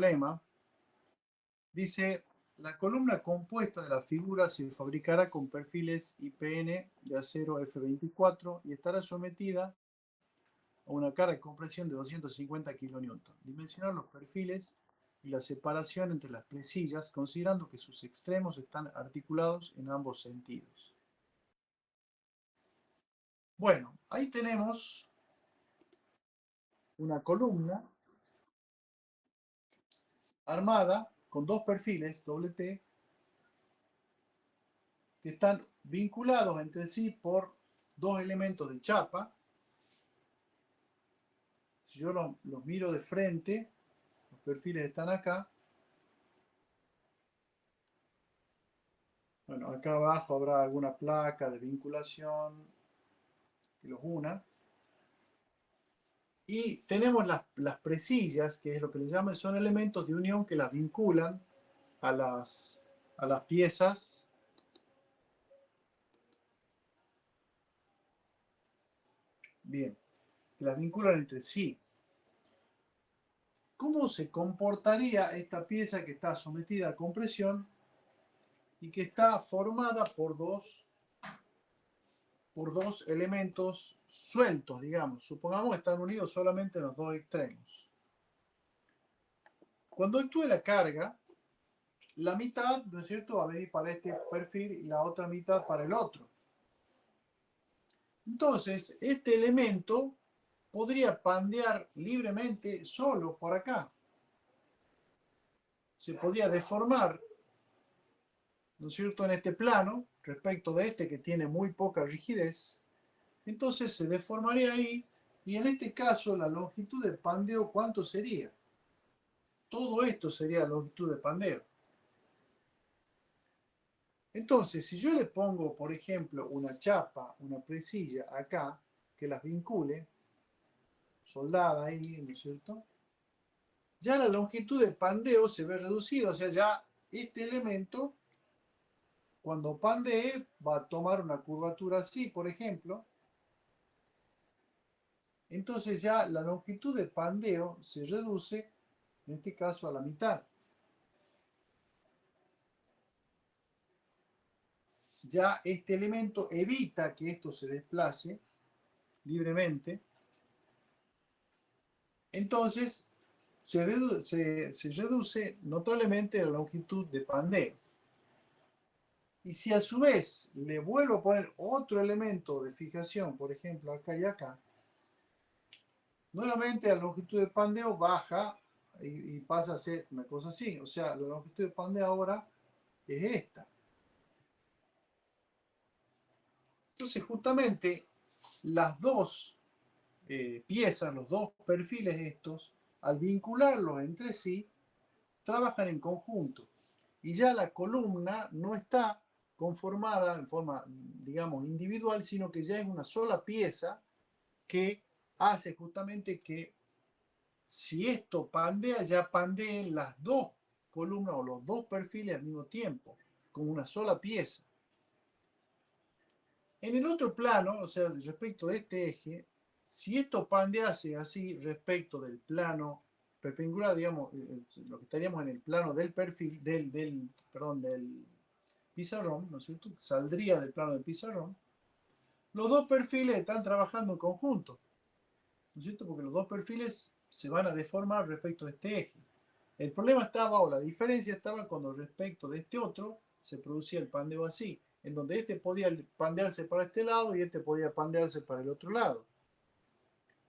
problema. Dice, la columna compuesta de la figura se fabricará con perfiles IPN de acero F24 y estará sometida a una carga de compresión de 250 kN. Dimensionar los perfiles y la separación entre las presillas, considerando que sus extremos están articulados en ambos sentidos. Bueno, ahí tenemos una columna armada con dos perfiles doble-T que están vinculados entre sí por dos elementos de chapa. Si yo los miro de frente, los perfiles están acá. Bueno, acá abajo habrá alguna placa de vinculación que los una. Y tenemos las presillas, que es lo que le llaman, son elementos de unión que las vinculan a las piezas. Bien, que las vinculan entre sí. ¿Cómo se comportaría esta pieza que está sometida a compresión y que está formada por dos elementos sueltos, digamos? Supongamos que están unidos solamente en los dos extremos. Cuando actúe la carga, la mitad, ¿no es cierto?, va a venir para este perfil y la otra mitad para el otro. Entonces, este elemento podría pandear libremente solo por acá. Se podría deformar, ¿no es cierto?, en este plano, respecto de este que tiene muy poca rigidez. Entonces se deformaría ahí, y en este caso la longitud de pandeo, ¿cuánto sería? Todo esto sería la longitud de pandeo. Entonces, si yo le pongo, por ejemplo, una chapa, una presilla acá, que las vincule, soldada ahí, ¿no es cierto?, ya la longitud de pandeo se ve reducida, o sea, ya este elemento, cuando pandee, va a tomar una curvatura así, por ejemplo. Entonces ya la longitud de pandeo se reduce, en este caso, a la mitad. Ya este elemento evita que esto se desplace libremente. Entonces se reduce notablemente la longitud de pandeo. Y si a su vez le vuelvo a poner otro elemento de fijación, por ejemplo acá y acá, nuevamente la longitud de pandeo baja y pasa a ser una cosa así. O sea, la longitud de pandeo ahora es esta. Entonces justamente las dos piezas, los dos perfiles estos, al vincularlos entre sí, trabajan en conjunto. Y ya la columna no está conformada en forma, digamos, individual, sino que ya es una sola pieza que hace justamente que si esto pandea, ya pandeen las dos columnas o los dos perfiles al mismo tiempo, como una sola pieza. En el otro plano, o sea, respecto de este eje, si esto pandease así respecto del plano perpendicular, digamos, lo que estaríamos en el plano del perfil, del pizarrón, ¿no es cierto?, saldría del plano del pizarrón, los dos perfiles están trabajando en conjunto, ¿no es cierto?, porque los dos perfiles se van a deformar respecto de este eje. El problema estaba, o la diferencia estaba, cuando respecto de este otro se producía el pandeo así, en donde este podía pandearse para este lado y este podía pandearse para el otro lado.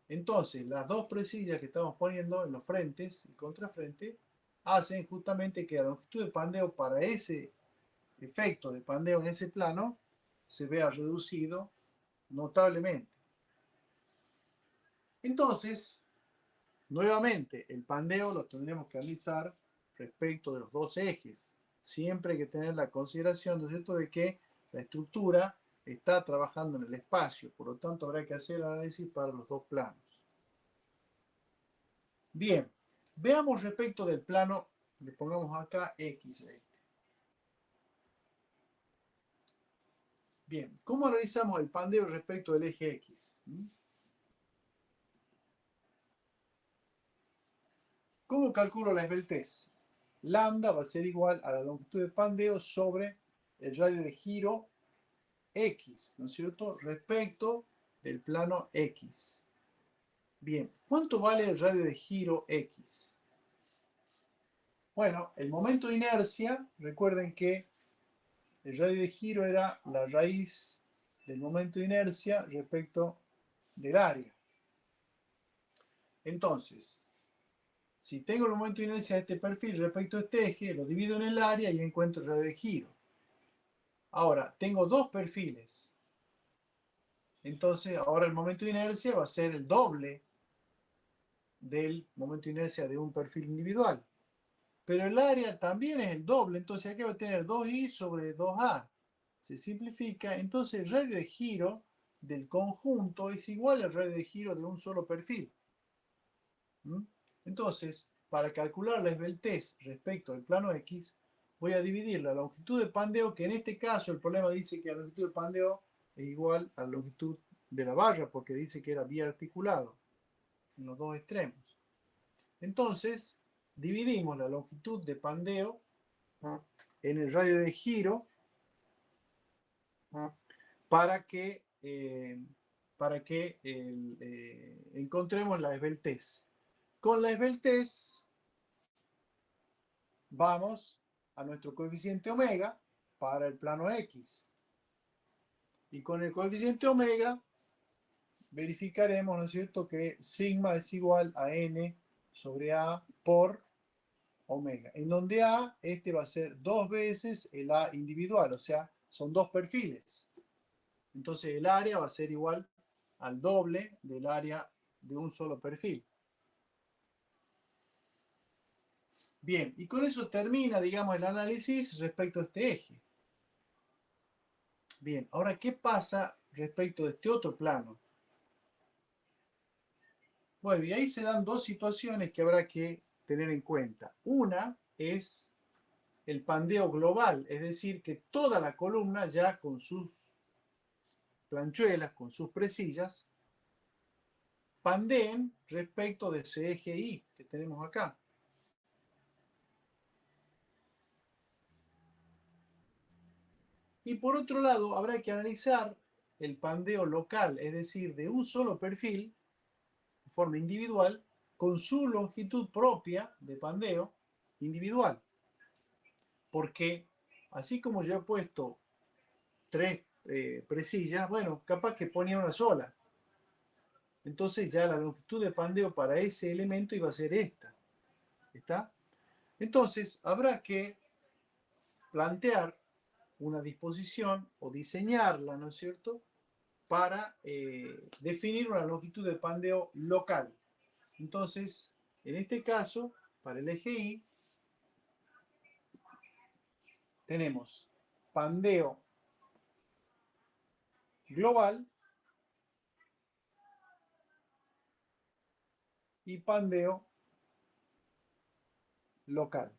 Entonces, las dos presillas que estamos poniendo en los frentes y contrafrente hacen justamente que la longitud de pandeo para ese efecto de pandeo en ese plano se vea reducido notablemente. Entonces, nuevamente, el pandeo lo tendremos que analizar respecto de los dos ejes. Siempre hay que tener la consideración, ¿no es cierto?, de que la estructura está trabajando en el espacio, por lo tanto habrá que hacer el análisis para los dos planos. Bien, veamos respecto del plano, le pongamos acá X a este. Bien, ¿cómo analizamos el pandeo respecto del eje X? ¿Cómo calculo la esbeltez? Lambda va a ser igual a la longitud de pandeo sobre el radio de giro X, ¿no es cierto? Respecto del plano X. Bien, ¿cuánto vale el radio de giro X? Bueno, el momento de inercia, recuerden que el radio de giro era la raíz del momento de inercia respecto del área. Entonces, si tengo el momento de inercia de este perfil respecto a este eje, lo divido en el área y encuentro el radio de giro. Ahora, tengo dos perfiles. Entonces, ahora el momento de inercia va a ser el doble del momento de inercia de un perfil individual. Pero el área también es el doble, entonces aquí va a tener 2i sobre 2a. Se simplifica, entonces el radio de giro del conjunto es igual al radio de giro de un solo perfil. Entonces, para calcular la esbeltez respecto al plano X, voy a dividir la longitud de pandeo, que en este caso el problema dice que la longitud de pandeo es igual a la longitud de la barra, porque dice que era biarticulado en los dos extremos. Entonces, dividimos la longitud de pandeo en el radio de giro para que, encontremos la esbeltez. Con la esbeltez vamos a nuestro coeficiente omega para el plano X. Y con el coeficiente omega verificaremos, ¿no es cierto?, que sigma es igual a n sobre a por omega, en donde a, este va a ser dos veces el a individual, o sea, son dos perfiles. Entonces el área va a ser igual al doble del área de un solo perfil. Bien, y con eso termina, digamos, el análisis respecto a este eje. Bien, ahora, ¿qué pasa respecto de este otro plano? Bueno, y ahí se dan dos situaciones que habrá que tener en cuenta. Una es el pandeo global, es decir, que toda la columna ya con sus planchuelas, con sus presillas, pandeen respecto de ese eje Y que tenemos acá. Y por otro lado, habrá que analizar el pandeo local, es decir, de un solo perfil, de forma individual, con su longitud propia de pandeo individual. Porque así como yo he puesto tres presillas, bueno, capaz que ponía una sola. Entonces ya la longitud de pandeo para ese elemento iba a ser esta. ¿Está? Entonces habrá que plantear una disposición o diseñarla, ¿no es cierto?, para definir una longitud de pandeo local. Entonces, en este caso, para el eje Y, tenemos pandeo global y pandeo local.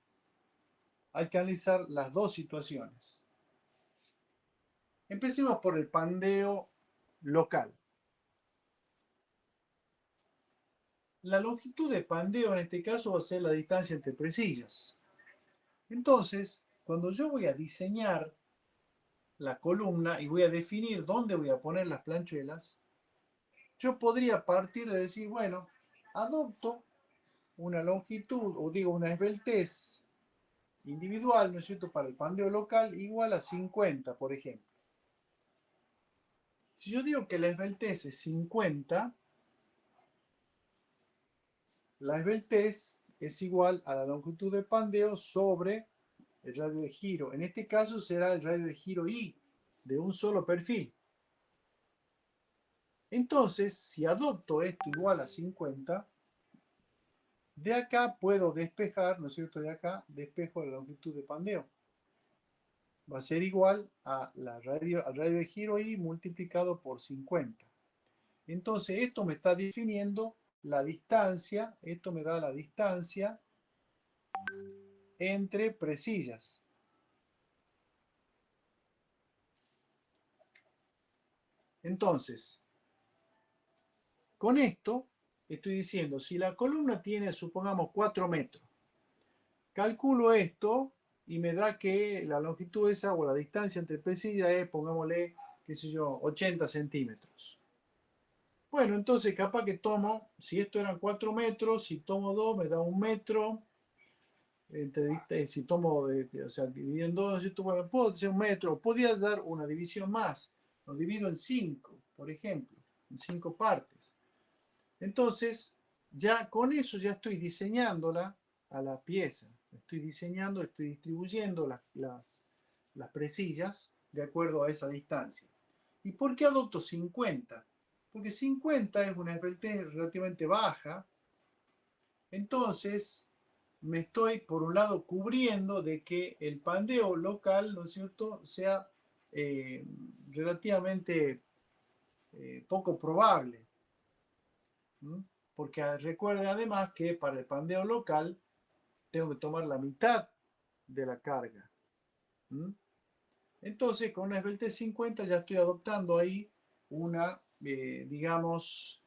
Hay que analizar las dos situaciones. Empecemos por el pandeo local. La longitud de pandeo en este caso va a ser la distancia entre presillas. Entonces, cuando yo voy a diseñar la columna y voy a definir dónde voy a poner las planchuelas, yo podría partir de decir, bueno, adopto una longitud, o digo una esbeltez individual, ¿no es cierto?, para el pandeo local igual a 50, por ejemplo. Si yo digo que la esbeltez es 50, la esbeltez es igual a la longitud de pandeo sobre el radio de giro. En este caso será el radio de giro Y, de un solo perfil. Entonces, si adopto esto igual a 50, de acá puedo despejar, ¿no es cierto? De acá despejo la longitud de pandeo. Va a ser igual a al radio de giro Y multiplicado por 50. Entonces, esto me está definiendo la distancia, esto me da la distancia entre presillas. Entonces, con esto estoy diciendo, si la columna tiene, supongamos, 4 metros, calculo esto y me da que la longitud esa o la distancia entre presillas es, pongámosle, qué sé yo, 80 centímetros. Bueno, entonces capaz que tomo, si esto eran 4 metros, si tomo 2 me da 1 metro. Si tomo, o sea, dividiendo, bueno, puedo hacer 1 metro, podría dar una división más. Lo divido en 5, por ejemplo, en 5 partes. Entonces, ya con eso ya estoy diseñándola a la pieza. Estoy diseñando, estoy distribuyendo las presillas de acuerdo a esa distancia. ¿Y por qué adopto 50? Porque 50 es una esbeltez relativamente baja. Entonces, me estoy, por un lado, cubriendo de que el pandeo local, ¿no es cierto?, sea eh, relativamente poco probable. ¿Mm? Porque recuerden además que para el pandeo local tengo que tomar la mitad de la carga. ¿Mm? Entonces, con una esbeltez 50 ya estoy adoptando ahí una, digamos,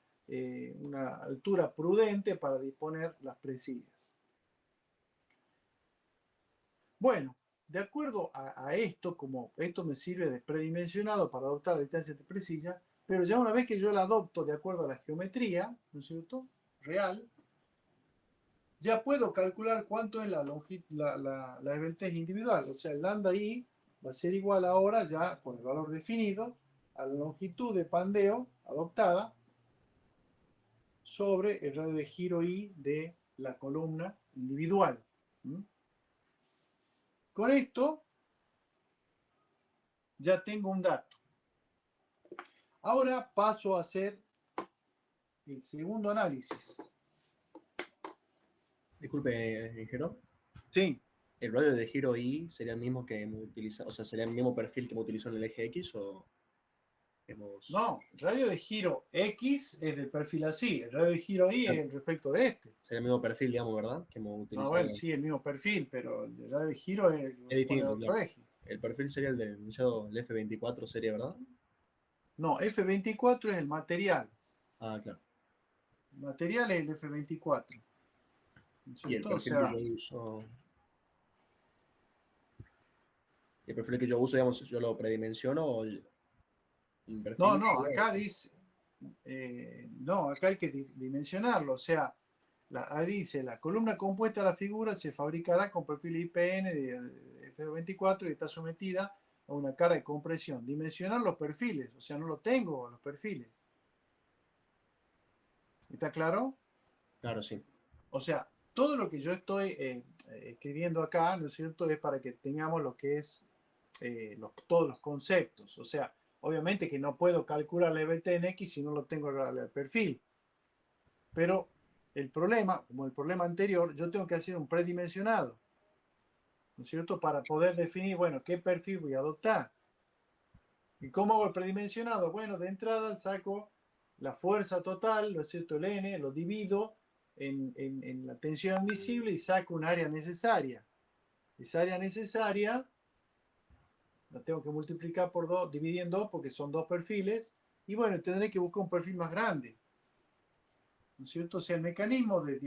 una altura prudente para disponer las presillas. Bueno, de acuerdo a esto, como esto me sirve de predimensionado para adoptar la distancia de presilla, pero ya una vez que yo la adopto de acuerdo a la geometría, ¿no es cierto?, real, ya puedo calcular cuánto es la esbeltez individual. O sea, el lambda i va a ser igual ahora, ya con el valor definido, a la longitud de pandeo adoptada sobre el radio de giro i de la columna individual. ¿Mm? Con esto ya tengo un dato. Ahora paso a hacer el segundo análisis. Disculpe, ingeniero. Sí. ¿El radio de giro I sería el mismo que hemos utilizado, o sea, sería el mismo perfil que hemos utilizado en el eje X o hemos... No, el radio de giro X es del perfil así, el radio de giro Y es respecto de este. Sería el mismo perfil, digamos, ¿verdad? Que hemos No, utilizado. bueno, sí, el mismo perfil, pero el radio de giro Es corresponde a distinto, otro claro. eje. El perfil sería el del enunciado, el F24 sería, ¿verdad? No, F24 es el material. Ah, claro. El material es el F24. ¿No es Y el cierto? O perfil que sea, yo uso... El perfil que yo uso, digamos, yo lo predimensiono o un no, perfil no, sería acá este. dice, no, acá hay que dimensionarlo. O sea, ahí dice, la columna compuesta de la figura se fabricará con perfil IPN de F24 y está sometida a una carga de compresión. Dimensionar los perfiles, o sea, no lo tengo los perfiles. ¿Está claro? Claro, sí. O sea, todo lo que yo estoy escribiendo acá, ¿no es cierto?, es para que tengamos lo que es todos los conceptos. O sea, obviamente que no puedo calcular la EBT en X si no lo tengo el perfil. Pero el problema, como el problema anterior, yo tengo que hacer un predimensionado, ¿no es cierto?, para poder definir, bueno, qué perfil voy a adoptar. ¿Y cómo hago el predimensionado? Bueno, de entrada saco la fuerza total, ¿no es cierto?, el N, lo divido en la tensión admisible y saco un área necesaria. Esa área necesaria la tengo que multiplicar por 2, dividir en 2 porque son dos perfiles. Y bueno, tendré que buscar un perfil más grande, ¿no es cierto? O sea, el mecanismo de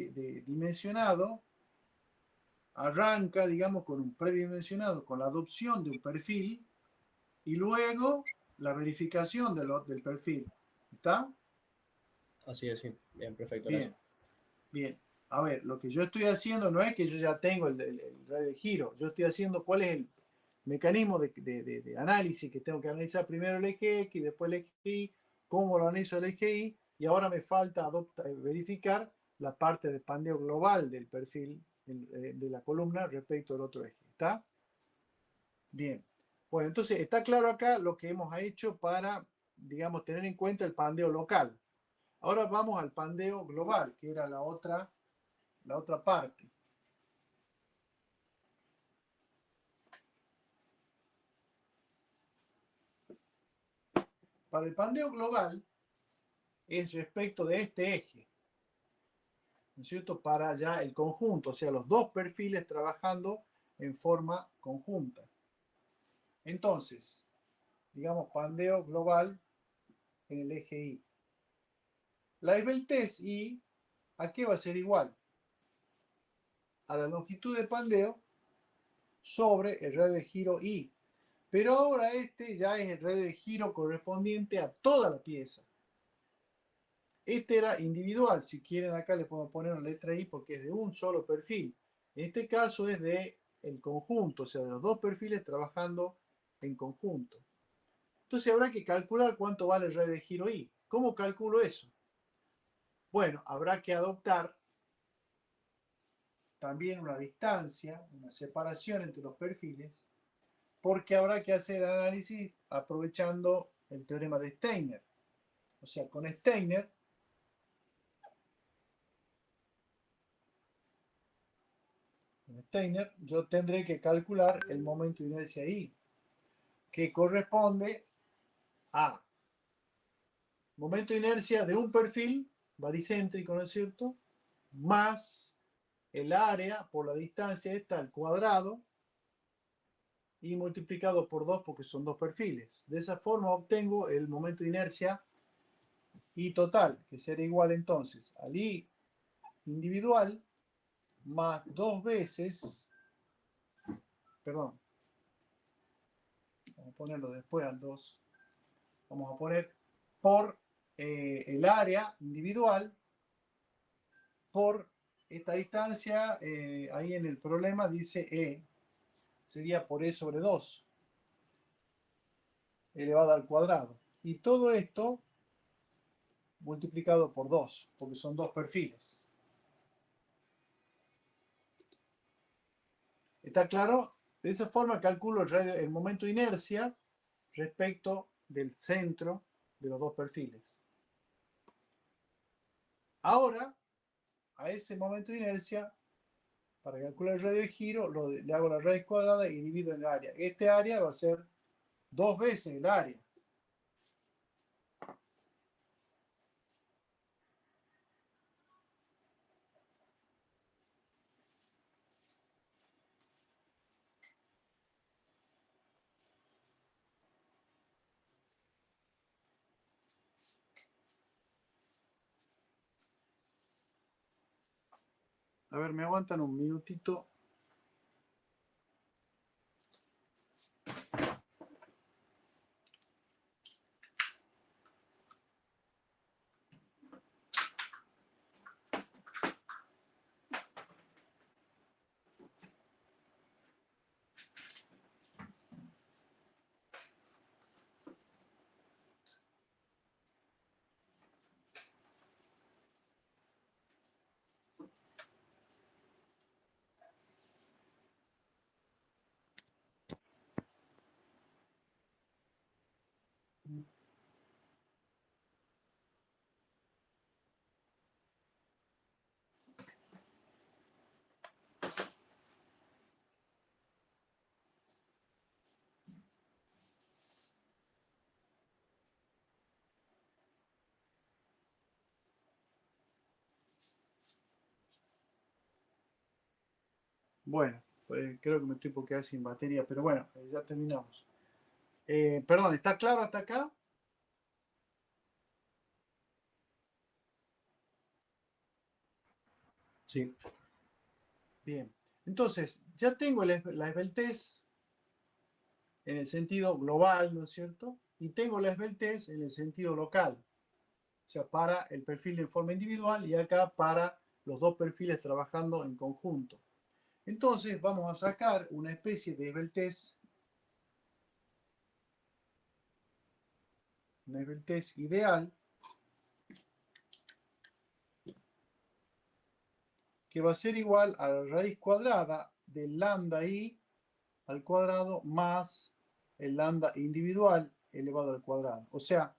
dimensionado arranca, digamos, con un predimensionado, con la adopción de un perfil y luego la verificación del perfil. ¿Está? Así es, sí. Bien, perfecto, Bien, gracias. bien. A ver, lo que yo estoy haciendo no es que yo ya tengo el radio de giro, yo estoy haciendo cuál es el mecanismo de análisis que tengo que analizar primero el eje X, después el eje Y, cómo lo analizo el eje Y, y ahora me falta verificar la parte de pandeo global del perfil de la columna respecto al otro eje. ¿Está? Bien. Bueno, entonces está claro acá lo que hemos hecho para, digamos, tener en cuenta el pandeo local. Ahora vamos al pandeo global, que era la otra parte. Para el pandeo global es respecto de este eje, ¿no es cierto?, para ya el conjunto, o sea, los dos perfiles trabajando en forma conjunta. Entonces, digamos, pandeo global en el eje Y. La esbeltez I, ¿a qué va a ser igual? A la longitud de pandeo sobre el radio de giro I. Pero ahora este ya es el radio de giro correspondiente a toda la pieza. Este era individual. Si quieren acá le podemos poner una letra I porque es de un solo perfil. En este caso es de el conjunto, o sea, de los dos perfiles trabajando en conjunto. Entonces habrá que calcular cuánto vale el radio de giro I. ¿Cómo calculo eso? Bueno, habrá que adoptar también una distancia, una separación entre los perfiles, porque habrá que hacer análisis aprovechando el teorema de Steiner. O sea, con Steiner, yo tendré que calcular el momento de inercia I, que corresponde a momento de inercia de un perfil baricéntrico, ¿no es cierto? Más el área por la distancia esta al cuadrado y multiplicado por 2 porque son dos perfiles. De esa forma obtengo el momento de inercia I total, que será igual entonces al I individual más dos veces, perdón, vamos a ponerlo después al 2, vamos a poner por el área individual por esta distancia, ahí en el problema dice E, sería por E sobre 2 elevado al cuadrado. Y todo esto multiplicado por 2, porque son dos perfiles. ¿Está claro? De esa forma calculo el momento de inercia respecto del centro de los dos perfiles. Ahora, a ese momento de inercia, para calcular el radio de giro, le hago la raíz cuadrada y divido en el área. Este área va a ser dos veces el área. A ver, me aguantan un minutito. Bueno, pues creo que me estoy por quedar sin batería, pero bueno, ya terminamos. Perdón, ¿está claro hasta acá? Sí. Bien. Entonces, ya tengo la esbeltez en el sentido global, ¿no es cierto? Y tengo la esbeltez en el sentido local. O sea, para el perfil en forma individual y acá para los dos perfiles trabajando en conjunto. Entonces, vamos a sacar una especie de esbeltez, una esbeltez ideal, que va a ser igual a la raíz cuadrada del lambda i al cuadrado más el lambda individual elevado al cuadrado. O sea,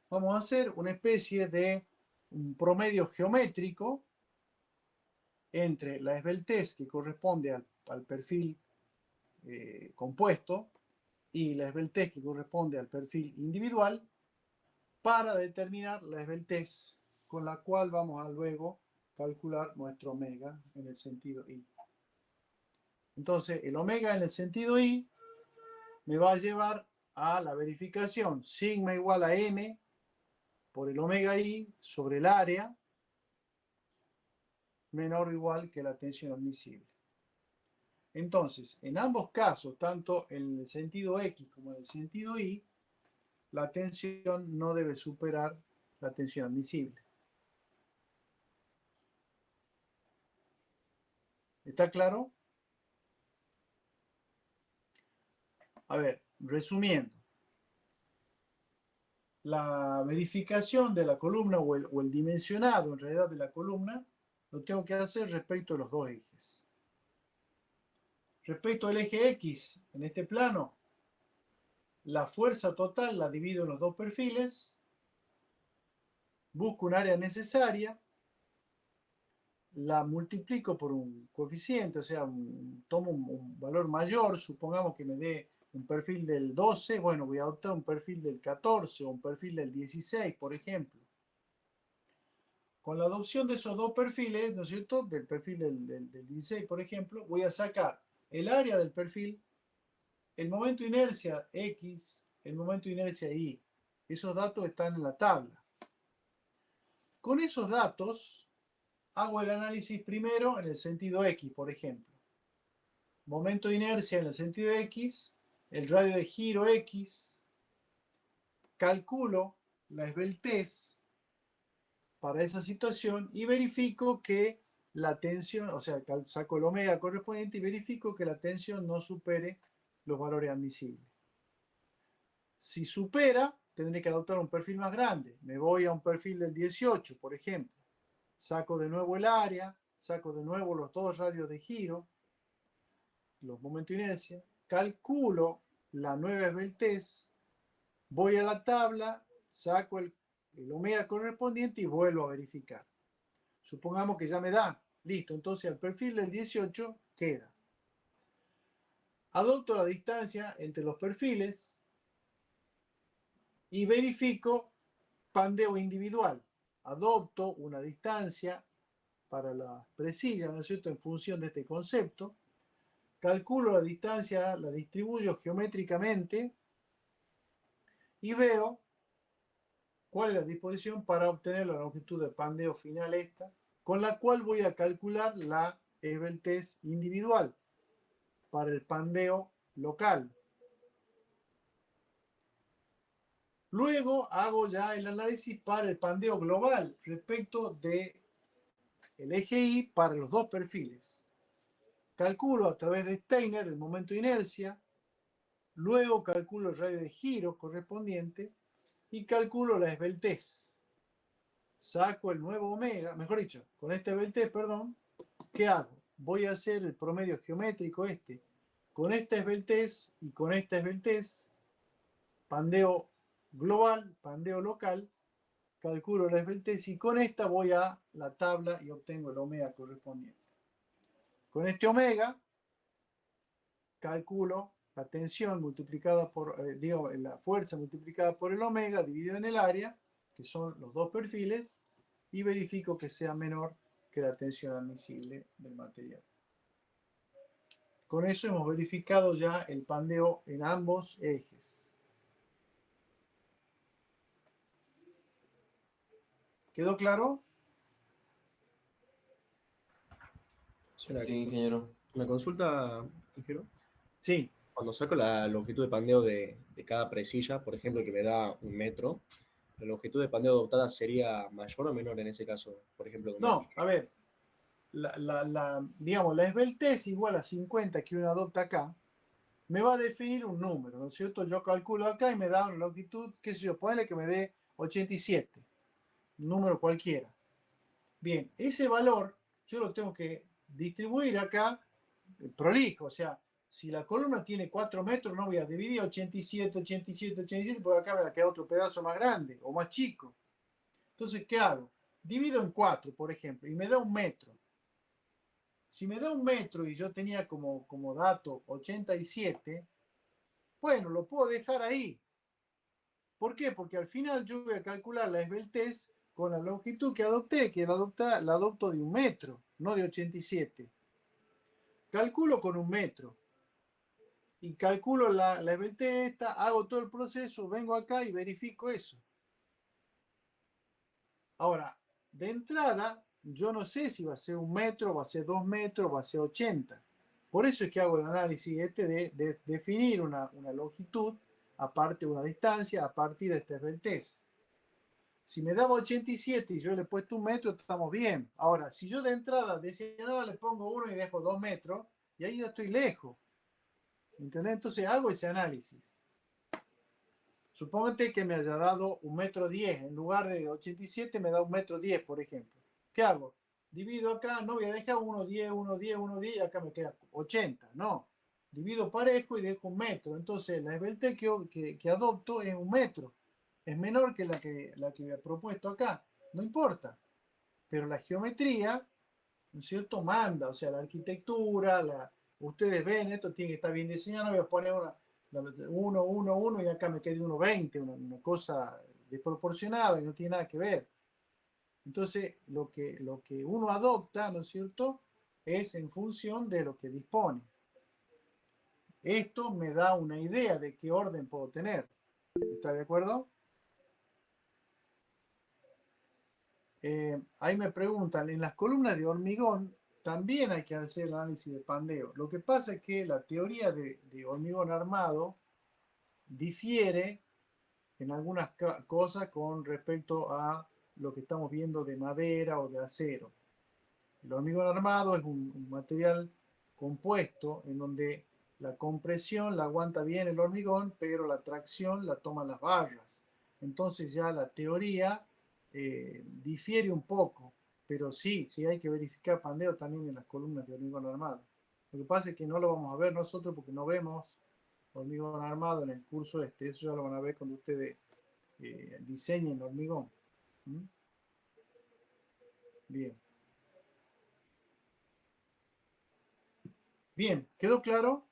vamos a hacer una especie de un promedio geométrico entre la esbeltez que corresponde al perfil compuesto y la esbeltez que corresponde al perfil individual para determinar la esbeltez con la cual vamos a luego calcular nuestro omega en el sentido i. Entonces, el omega en el sentido i me va a llevar a la verificación sigma igual a m por el omega I sobre el área menor o igual que la tensión admisible. Entonces, en ambos casos, tanto en el sentido X como en el sentido Y, la tensión no debe superar la tensión admisible. ¿Está claro? A ver, resumiendo, la verificación de la columna o el dimensionado en realidad de la columna lo tengo que hacer respecto a los dos ejes. Respecto al eje X, en este plano, la fuerza total la divido en los dos perfiles, busco un área necesaria, la multiplico por un coeficiente, o sea, tomo un valor mayor, supongamos que me dé un perfil del 12, bueno, voy a adoptar un perfil del 14 o un perfil del 16, por ejemplo. Con la adopción de esos dos perfiles, ¿no es cierto? Del perfil del 16, por ejemplo, voy a sacar el área del perfil, el momento de inercia X, el momento de inercia Y. Esos datos están en la tabla. Con esos datos, hago el análisis primero en el sentido X, por ejemplo. Momento de inercia en el sentido X, el radio de giro X, calculo la esbeltez para esa situación y verifico que la tensión, o sea, saco el omega correspondiente y verifico que la tensión no supere los valores admisibles. Si supera, tendré que adoptar un perfil más grande. Me voy a un perfil del 18, por ejemplo. Saco de nuevo el área, saco de nuevo los dos radios de giro, los momentos de inercia, calculo la nueva esbeltez, voy a la tabla, saco el omega correspondiente y vuelvo a verificar. Supongamos que ya me da, listo, entonces el perfil del 18 queda. Adopto la distancia entre los perfiles y verifico pandeo individual. Adopto una distancia para las presillas, ¿no es cierto?, en función de este concepto. Calculo la distancia, la distribuyo geométricamente y veo cuál es la disposición para obtener la longitud de pandeo final esta, con la cual voy a calcular la esbeltez individual para el pandeo local. Luego hago ya el análisis para el pandeo global respecto del eje Y para los dos perfiles. Calculo a través de Steiner el momento de inercia, luego calculo el radio de giro correspondiente y calculo la esbeltez. Saco el nuevo omega, mejor dicho, con esta esbeltez, perdón, ¿qué hago? Voy a hacer el promedio geométrico con esta esbeltez y con esta esbeltez, pandeo global, pandeo local, calculo la esbeltez y con esta voy a la tabla y obtengo el omega correspondiente. Con este omega calculo la tensión multiplicada por, la fuerza multiplicada por el omega dividido en el área, que son los dos perfiles, y verifico que sea menor que la tensión admisible del material. Con eso hemos verificado ya el pandeo en ambos ejes. ¿Quedó claro? Sí, ingeniero. una consulta, ingeniero. Sí. Cuando saco la longitud de pandeo de cada presilla, por ejemplo, que me da 1 metro, ¿la longitud de pandeo adoptada sería mayor o menor en ese caso? Por ejemplo, de 1 metro. No, a ver, digamos, la esbeltez igual a 50 que uno adopta acá, me va a definir un número, ¿no es cierto? Yo calculo acá y me da una longitud, qué sé yo, ponele que me dé 87, un número cualquiera. Bien, ese valor yo lo tengo que distribuir acá prolijo, o sea, si la columna tiene 4 metros, no voy a dividir 87, 87, 87, porque acá me va a quedar otro pedazo más grande o más chico. Entonces, ¿qué hago? Divido en 4, por ejemplo, y me da 1 metro. Si me da 1 metro y yo tenía como dato 87, bueno, lo puedo dejar ahí. ¿Por qué? Porque al final yo voy a calcular la esbeltez con la longitud que adopté, que la adopto de 1 metro, no de 87. Calculo con 1 metro y calculo la esbeltez esta, hago todo el proceso, vengo acá y verifico eso. Ahora, de entrada, yo no sé si va a ser 1 metro, va a ser 2 metros, va a ser 80. Por eso es que hago el análisis de definir una longitud, aparte una distancia, a partir de este esbeltez. Si me daba 87 y yo le he puesto 1 metro, estamos bien. Ahora, si yo de entrada decía, no, le pongo 1 y dejo 2 metros, y ahí ya estoy lejos. ¿Entendés? Entonces hago ese análisis. Supóngate que me haya dado 1,10 m. En lugar de 87 me da 1,10 m, por ejemplo. ¿Qué hago? Divido acá, no voy a dejar 1,10, 1,10, 1,10 y acá me queda 80. No. Divido parejo y dejo 1 metro. Entonces la esbeltez que adopto es 1 metro. Es menor que la que me he propuesto acá. No importa. Pero la geometría, ¿no es cierto?, manda. O sea, la arquitectura, ustedes ven, esto tiene que estar bien diseñado. Voy a poner 1, 1, 1 y acá me queda 1,20, una cosa desproporcionada y no tiene nada que ver. Entonces, lo que uno adopta, ¿no es cierto?, es en función de lo que dispone. Esto me da una idea de qué orden puedo tener. ¿Está de acuerdo? Ahí me preguntan, en las columnas de hormigón también hay que hacer el análisis de pandeo. Lo que pasa es que la teoría de hormigón armado difiere en algunas cosas con respecto a lo que estamos viendo de madera o de acero. El hormigón armado es un material compuesto en donde la compresión la aguanta bien el hormigón, pero la tracción la toman las barras. Entonces ya la teoría difiere un poco, pero sí hay que verificar pandeo también en las columnas de hormigón armado. Lo que pasa es que no lo vamos a ver nosotros porque no vemos hormigón armado en el curso este. Eso ya lo van a ver cuando ustedes diseñen hormigón. ¿Mm? Bien. Bien, ¿quedó claro?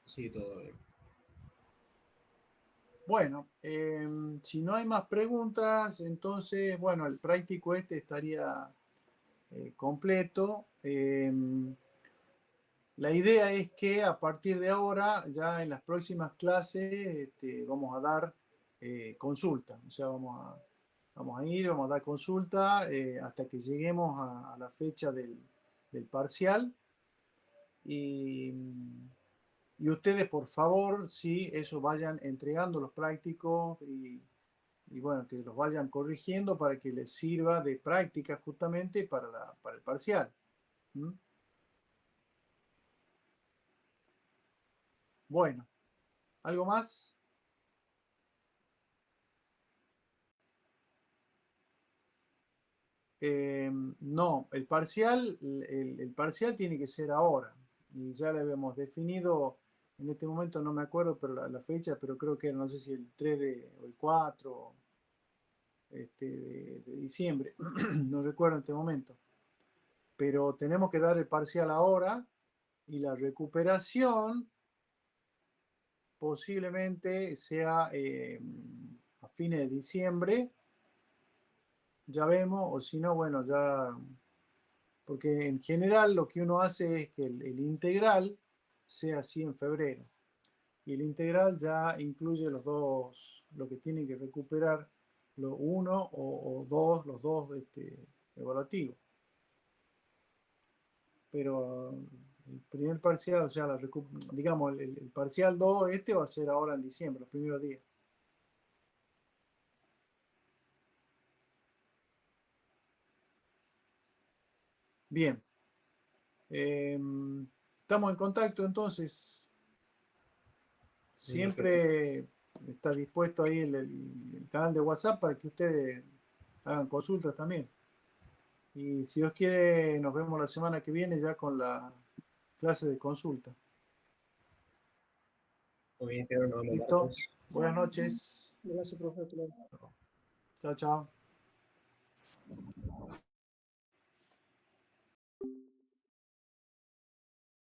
Sí, todo bien. Bueno, si no hay más preguntas, entonces, bueno, el práctico este estaría completo. La idea es que a partir de ahora, ya en las próximas clases, vamos a dar consulta. O sea, vamos a ir, vamos a dar consulta hasta que lleguemos a la fecha del parcial. Y ustedes, por favor, sí, eso vayan entregando los prácticos y bueno, que los vayan corrigiendo para que les sirva de práctica justamente para el parcial. ¿Mm? Bueno, ¿algo más? No, el parcial tiene que ser ahora. Y ya lo habíamos definido, en este momento no me acuerdo pero la fecha, pero creo que era, no sé si el 3 o el 4 de diciembre, no recuerdo en este momento. Pero tenemos que dar el parcial ahora y la recuperación posiblemente sea a fines de diciembre, ya vemos, o si no, bueno, ya, porque en general lo que uno hace es que el integral sea así en febrero. Y el integral ya incluye los dos, lo que tienen que recuperar, lo uno o dos, los dos evaluativos. Pero el primer parcial, o sea, digamos, el parcial 2 va a ser ahora en diciembre, los primeros días. Bien. Estamos en contacto entonces. Sí, perfecto. Siempre está dispuesto ahí el canal de WhatsApp para que ustedes hagan consultas también. Y si Dios quiere, nos vemos la semana que viene ya con la clase de consulta. Muy bien, Pedro, nos vemos ¿Listo? martes. Buenas noches. Gracias, profe. Chao, chao.